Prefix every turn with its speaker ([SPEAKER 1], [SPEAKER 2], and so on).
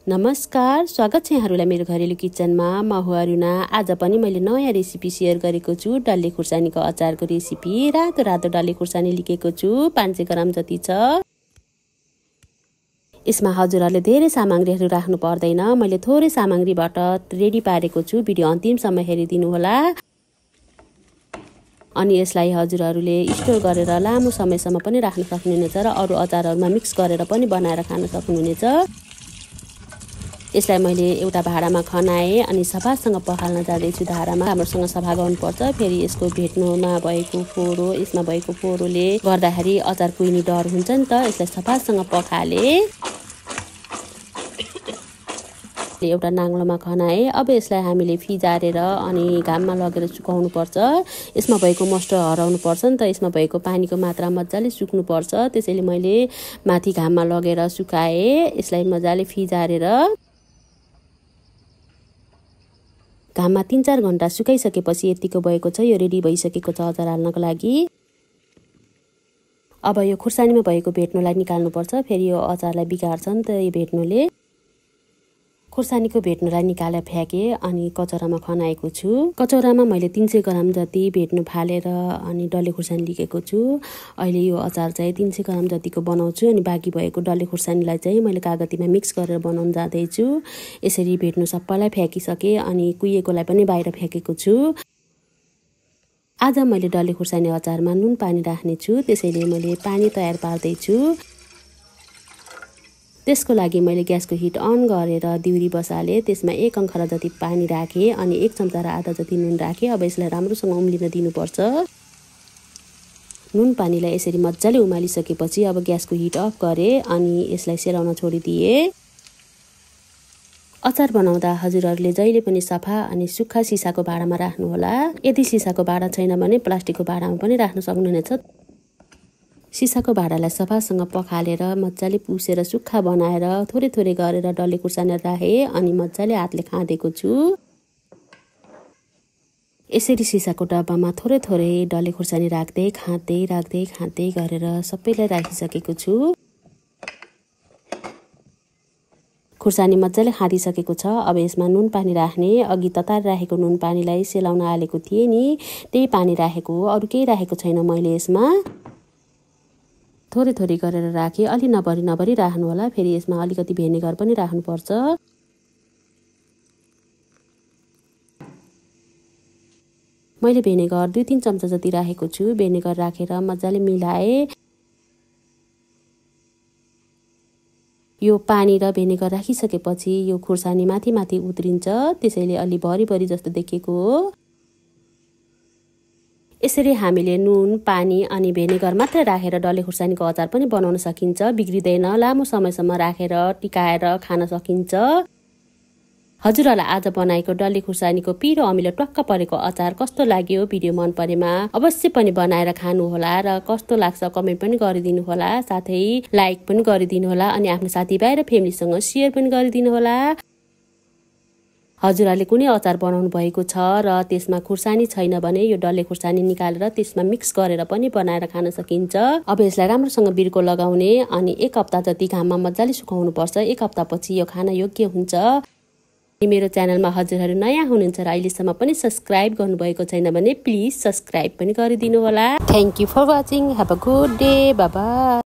[SPEAKER 1] नमस्कार, स्वागत छ यहाँहरुलाई मेरो घरेलु किचनमा। म हो अरुणा। आज पनि मैले नयाँ रेसिपी शेयर गरेको छु। डल्ले खुर्सानीको अचारको रेसिपी। रातो रातो डल्ले खुर्सानी लिएको छु, 500 ग्राम जति छ। यसमा हजुरहरुले धेरै सामग्रीहरु राख्नु पर्दैन। मैले थोरै सामग्रीबाट रेडी पारेको छु। भिडियो अन्तिमसम्म हेरिदिनु होला। अनि यसलाई हजुरहरुले स्टोर गरेर लामो समयसम्म पनि राख्न सक्नुहुनेछ र अरु अचारहरुमा मिक्स गरेर पनि बनाएर खान सक्नुहुनेछ। यसलाई मैले एउटा भाडामा खनाए अनि सफासँग पखाल्न जाँदैछु धारामा। राम्रोसँग सफा गर्नुपर्छ। फेरि यसको भेट्नुमा भएको फोहोर, यसमा भएको फोहोरले गर्दाखेरि अचार कुहिने डर हुन्छ नि त। यसलाई सफासँग पखाले। एउटा नाङ्लोमा खनाए। अब यसलाई हामीले फिजारेर अनि घाममा लगेर सुकाउनु पर्छ। यसमा भएको मोइस्चर हराउनु पर्छ नि त। यसमा भएको पानीको मात्रा मजाले सुक्नु पर्छ। त्यसैले मैले माथि घाममा लगेर सुकाए। यसलाई मजाले फिजारेर घाममा 3-4 घण्टा सुकाइसकेपछि यतिको भएको छ। यो रेडी भइसकेको छ अचार हाल्नको लागि। अब यो खुर्सानीमा भएको भेट्नुलाई निकाल्नु पर्छ। फेरि यो अचारलाई बिगार्छ नि त यो भेट्नुले। खुर्सानीको भेट्नुलाई निकालेर फ्याके अनि कचौरामा खनाएको छु। कचौरामा मैले 300 ग्राम जति भेट्नु फालेर अनि डल्ले खुर्सानी लिएको छु। अहिले यो अचार चाहिँ 300 ग्राम जतिको बनाउँछु अनि बाँकी भएको डल्ले खुर्सानीलाई चाहिँ मैले कागतीमा मिक्स गरेर बनाउन जाँदैछु। यसरी भेट्नु सबैलाई फ्याकिसके अनि कुहिएकोलाई पनि बाहिर फ्याकेको छु। आज मैले डल्ले खुर्सानी अचारमा नुन पानी राख्ने छु। त्यसैले मैले पानी तयार पार्दै छु। त्यसको लागि मैले ग्यासको हिट अन गरेर दिउरी बसाले। त्यसमा 1 अंखरा जति पानी राखे अनि 1 चम्चा र आधा जति नुन राखे। अब यसलाई राम्रोसँग उम्लिन दिनुपर्छ। नुन पानीलाई यसरी मजाले उमालिसकेपछि अब ग्यासको हिट अफ गरे अनि यसलाई सेलाउन छोडिदिए। अचार बनाउँदा हजुरहरुले जहिले पनि सफा अनि सुक्खा सिसाको भाडामा राख्नु होला। यदि सिसाको भाडा छैन भने प्लास्टिकको भाडामा पनि राख्न सक्नुहुनेछ। सिसाको भाडालाई सफासँग पखालेर मजाले पुसेर सुक्खा बनाएर थोरै थोरै गरेर डल्ले खुर्सानी राखे अनि मजाले हातले खाँदेको छु। यसरी सिसाको डब्बामा थोरै थोरै डल्ले खुर्सानी राख्दै खाँदै गरेर सबैलाई राखिसकेको छु। खुर्सानी मजाले खादिसकेको छ। अब यसमा नुन पानी राख्ने। अघि ततार राखेको नुन पानीलाई सेलाउन हालेको थिए नि, त्यही पानी राखेको हो। अरु केही राखेको छैन मैले यसमा। थोरै थोरै गरेर राखे। अलि नभरी राख्नु होला। फेरि यसमा अलिकति भिनेगर पनि राख्नु पर्छ। मैले भिनेगर 2-3 चम्चा जति राखेको छु। भिनेगर राखेर मजाले मिलाए। यो पानी र भिनेगर राखिसकेपछि यो खुर्सानी माथि माथि उत्रिन्छ। त्यसैले अलि भरी जस्तो देखिएको हो। यसरी हामीले नुन, पानी अनि भिनेगर मात्र राखेर डल्ले खुर्सानीको अचार पनि बनाउन सकिन्छ। बिग्रिदैन। लामो समयसम्म राखेर टिकाएर खान सकिन्छ। हजुरहरुलाई आज बनाएको डल्ले खुर्सानीको पिरो अमिलो टक्क परेको अचार कस्तो लाग्यो? भिडियो मन परेमा अवश्य पनि बनाएर खानु होला र कस्तो लाग्छ कमेन्ट पनि गरिदिनु होला। साथै लाइक पनि गरिदिनु होला अनि आफ्नो साथीभाइ र फ्यामिलीसँग शेयर पनि गरिदिनु होला। हजुरहरुले कुनै अचार बनाउनु भएको छ र त्यसमा खुर्सानी छैन भने यो डल्ले खुर्सानी निकालेर त्यसमा मिक्स गरेर पनि बनाएर खान सकिन्छ। अब यसलाई राम्रोसँग बिर्को लगाउने अनि 1 हप्ता जति घाममा मजाले सुकाउनु पर्छ। 1 हप्तापछि यो खान योग्य हुन्छ। मेरो च्यानलमा हजुरहरु नयाँ हुनुहुन्छ र अहिलेसम्म पनि सब्स्क्राइब गर्नुभएको छैन भने प्लिज सब्स्क्राइब पनि गरिदिनु होला। Thank you for watching. Have a good day. Bye by.